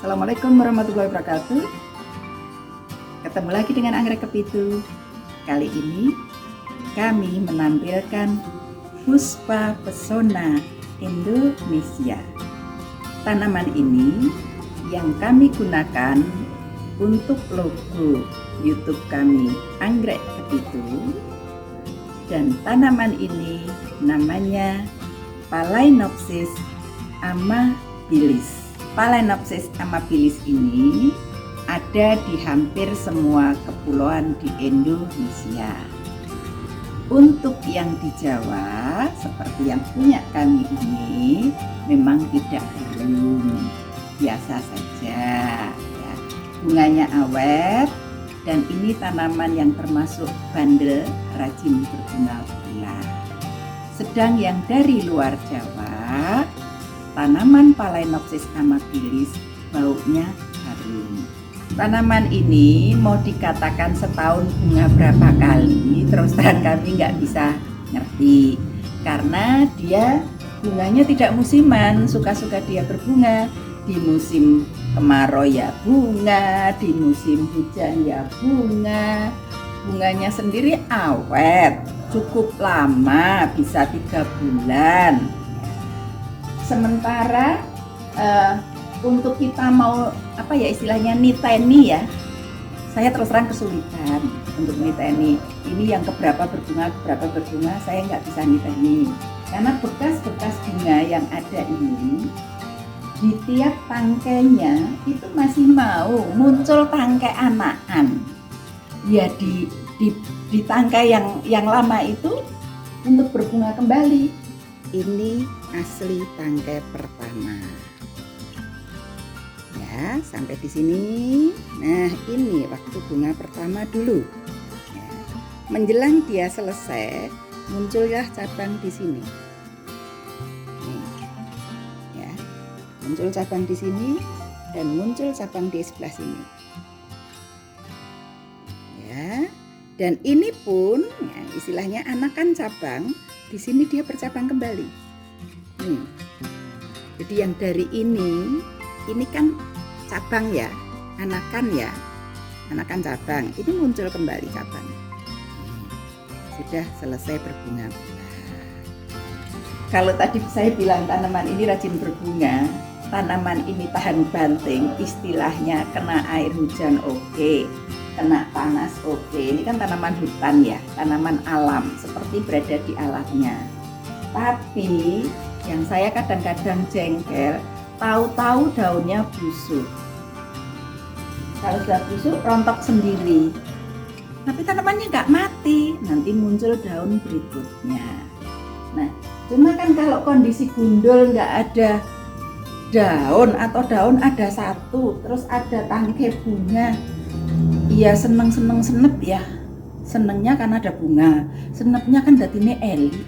Assalamualaikum warahmatullahi wabarakatuh. Ketemu lagi dengan Anggrek Kepitu. Kali ini kami menampilkan Puspa Pesona Indonesia. Tanaman ini yang kami gunakan untuk logo YouTube kami Anggrek Kepitu. Dan tanaman ini namanya Phalaenopsis amabilis. Phalaenopsis amabilis ini ada di hampir semua kepulauan di Indonesia. Untuk yang di Jawa, seperti yang punya kami ini, memang tidak harum, biasa saja. Ya. Bunganya awet, dan ini tanaman yang termasuk bandel, rajin berbunga pula. Sedang yang dari luar Jawa, tanaman Phalaenopsis amabilis baunya harum. Tanaman ini mau dikatakan setahun bunga berapa kali, terus terang kami nggak bisa ngerti. Karena dia bunganya tidak musiman, suka-suka dia berbunga. Di musim kemarau ya bunga, di musim hujan ya bunga. Bunganya sendiri awet, cukup lama, bisa 3 bulan. Sementara untuk kita mau istilahnya niteni ya, saya terus terang kesulitan untuk niteni. Ini yang keberapa berbunga, saya nggak bisa niteni. Karena bekas-bekas bunga yang ada ini, di tiap tangkainya itu masih mau muncul tangkai anakan. Ya di tangkai yang lama itu untuk berbunga kembali. Ini asli tangkai pertama. Ya, sampai di sini. Nah, ini waktu bunga pertama dulu. Ya. Menjelang dia selesai, muncullah cabang di sini. Muncul cabang di sini dan muncul cabang di sebelah sini. Ya, dan ini pun ya, istilahnya anakan cabang, di sini dia bercabang kembali. Jadi yang dari ini kan cabang ya, anakan cabang, ini muncul kembali cabang. Sudah selesai berbunga. Kalau tadi saya bilang tanaman ini rajin berbunga, tanaman ini tahan banting, istilahnya kena air hujan oke, kena panas oke. Ini kan tanaman hutan ya, tanaman alam, seperti berada di alamnya. Tapi yang saya kadang-kadang jengkel, tahu-tahu daunnya busuk. Kalau sudah busuk, rontok sendiri. Tapi tanamannya nggak mati, nanti muncul daun berikutnya. Nah, cuma kan kalau kondisi gundul nggak ada daun atau daun ada satu, terus ada tangkai bunga, ya seneng ya, senengnya karena ada bunga, senepnya kan datine eli,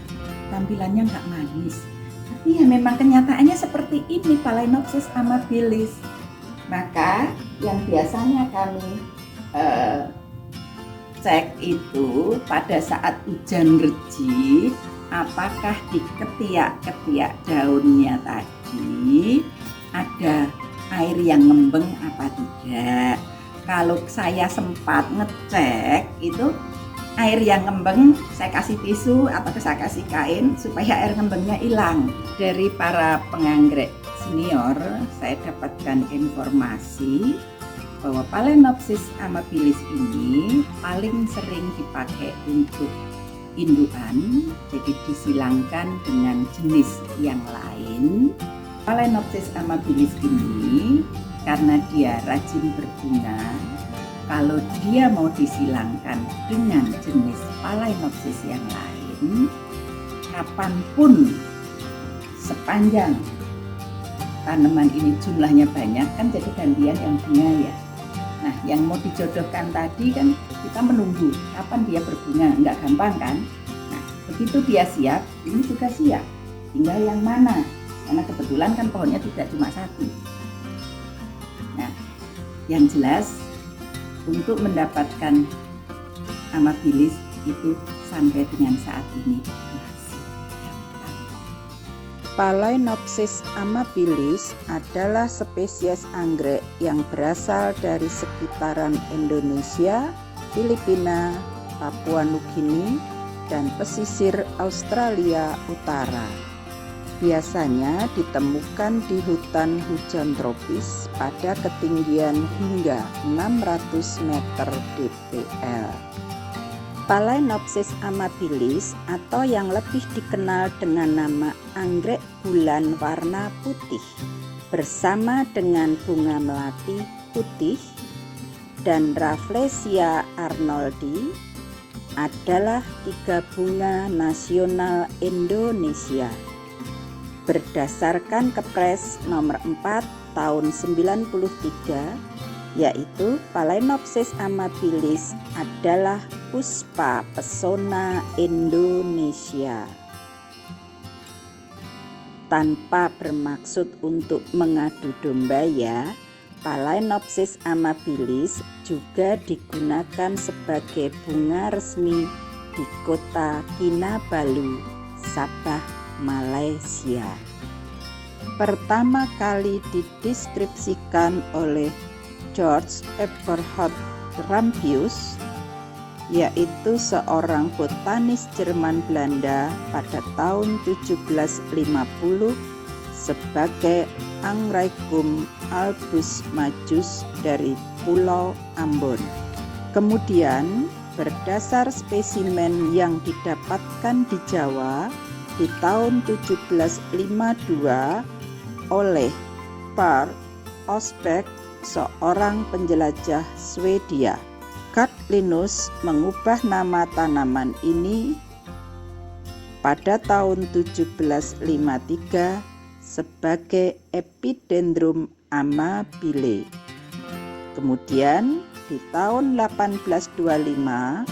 tampilannya nggak manis. Tapi ya memang kenyataannya seperti ini Phalaenopsis amabilis. Maka yang biasanya kami cek itu pada saat hujan rejik, apakah di ketiak-ketiak daunnya tadi ada air yang ngembeng apa tidak. Kalau saya sempat ngecek itu air yang ngembeng, saya kasih tisu atau saya kasih kain supaya air ngembengnya hilang. Dari para penganggrek senior saya dapatkan informasi bahwa Phalaenopsis amabilis ini paling sering dipakai untuk indukan, jadi disilangkan dengan jenis yang lain. Phalaenopsis amabilis ini karena dia rajin berbunga, kalau dia mau disilangkan dengan jenis Phalaenopsis yang lain, kapanpun sepanjang tanaman ini jumlahnya banyak, kan jadi gantian yang bunga ya. Nah, yang mau dijodohkan tadi kan kita menunggu kapan dia berbunga, nggak gampang kan. Nah, begitu dia siap, ini juga siap. Tinggal yang mana, karena kebetulan kan pohonnya tidak cuma satu. Nah, yang jelas untuk mendapatkan amabilis itu sampai dengan saat ini masih gampang. Phalaenopsis amabilis adalah spesies anggrek yang berasal dari sekitaran Indonesia, Filipina, Papua Nugini, dan pesisir Australia Utara. Biasanya ditemukan di hutan hujan tropis pada ketinggian hingga 600 meter dpl. Phalaenopsis amabilis atau yang lebih dikenal dengan nama anggrek bulan warna putih bersama dengan bunga melati putih dan Rafflesia arnoldi adalah 3 bunga nasional Indonesia. Berdasarkan Kepres nomor 4 tahun 93, yaitu Phalaenopsis amabilis adalah puspa pesona Indonesia. Tanpa bermaksud untuk mengadu domba ya, Phalaenopsis amabilis juga digunakan sebagai bunga resmi di kota Kinabalu, Sabah, Malaysia. Pertama kali dideskripsikan oleh George Eberhard Rampius, yaitu seorang botanis Jerman Belanda pada tahun 1750 sebagai Angraecum albus majus dari Pulau Ambon. Kemudian berdasar spesimen yang didapatkan di Jawa di tahun 1752 oleh Per Osbeck, seorang penjelajah Swedia, Carl Linnaeus mengubah nama tanaman ini pada tahun 1753 sebagai Epidendrum amabile. Kemudian di tahun 1825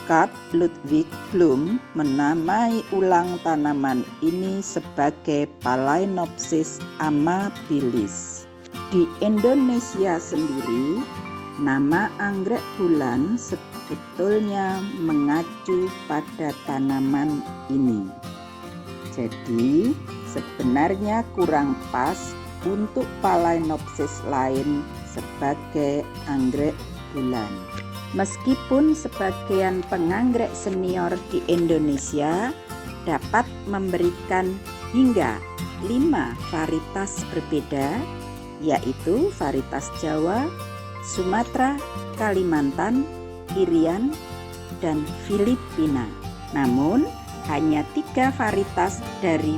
Carl Ludwig Blum menamai ulang tanaman ini sebagai Phalaenopsis amabilis. Di Indonesia sendiri, nama anggrek bulan sebetulnya mengacu pada tanaman ini. Jadi, sebenarnya kurang pas untuk Phalaenopsis lain sebagai anggrek bulan. Meskipun sebagian penganggrek senior di Indonesia dapat memberikan hingga 5 varietas berbeda, yaitu varietas Jawa, Sumatera, Kalimantan, Irian, dan Filipina. Namun, hanya 3 varietas dari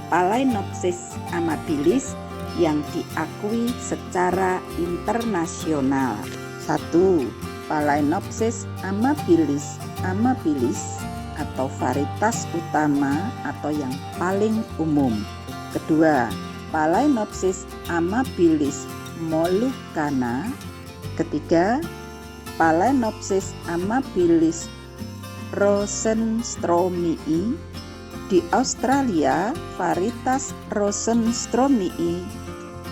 Phalaenopsis amabilis yang diakui secara internasional. 1. Phalaenopsis amabilis atau varietas utama atau yang paling umum. Kedua, Phalaenopsis amabilis moluccana. Ketiga, Phalaenopsis amabilis rosenstromii. Di Australia, varietas rosenstromii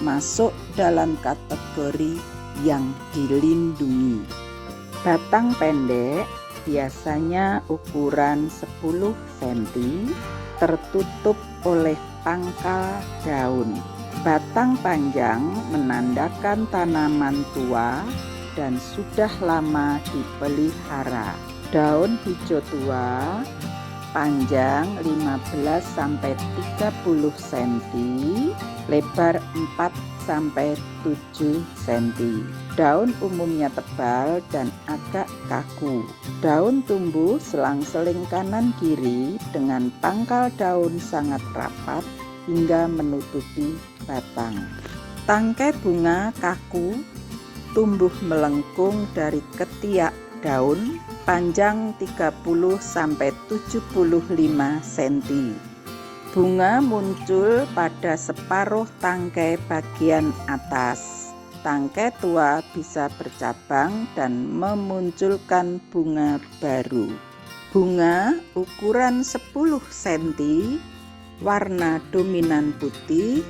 masuk dalam kategori yang dilindungi. Batang pendek biasanya ukuran 10 cm, tertutup oleh pangkal daun. Batang panjang menandakan tanaman tua dan sudah lama dipelihara. Daun hijau tua panjang 15-30 cm, lebar 4-7 cm. Daun umumnya tebal dan agak kaku. Daun tumbuh selang-seling kanan kiri dengan pangkal daun sangat rapat hingga menutupi batang. Tangkai bunga kaku, tumbuh melengkung dari ketiak daun, panjang 30-75 cm. Bunga muncul pada separuh tangkai bagian atas. Tangkai tua bisa bercabang dan memunculkan bunga baru. Bunga ukuran 10 cm, warna dominan putih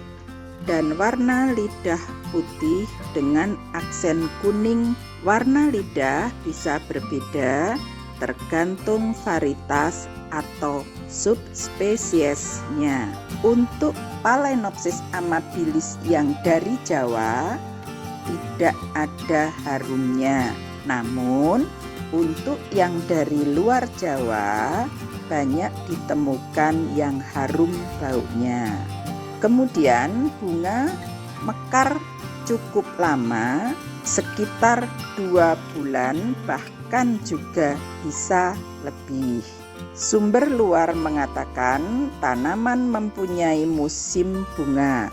dan warna lidah putih dengan aksen kuning. Warna lidah bisa berbeda tergantung varietas atau subspesiesnya. Untuk Phalaenopsis amabilis yang dari Jawa tidak ada harumnya. Namun untuk yang dari luar Jawa banyak ditemukan yang harum baunya. Kemudian bunga mekar cukup lama, sekitar 2 bulan, bahkan juga bisa lebih. Sumber luar mengatakan tanaman mempunyai musim bunga,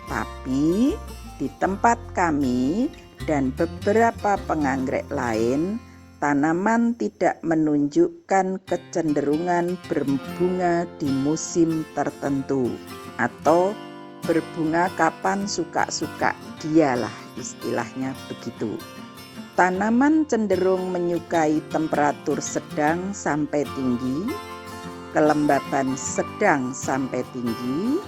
tapi di tempat kami dan beberapa penganggrek lain, tanaman tidak menunjukkan kecenderungan berbunga di musim tertentu atau berbunga kapan suka-suka dialah, istilahnya begitu. Tanaman cenderung menyukai temperatur sedang sampai tinggi, kelembaban sedang sampai tinggi,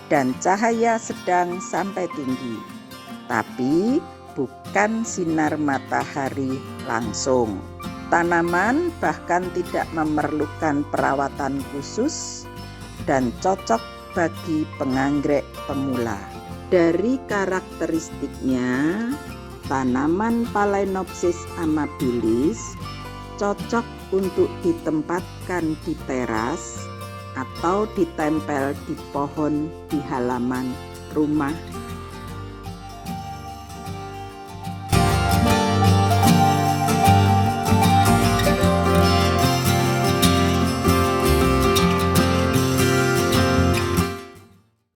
dan cahaya sedang sampai tinggi, tapi bukan sinar matahari langsung. Tanaman bahkan tidak memerlukan perawatan khusus dan cocok bagi penganggrek pemula. Dari karakteristiknya, tanaman Phalaenopsis amabilis cocok untuk ditempatkan di teras atau ditempel di pohon di halaman rumah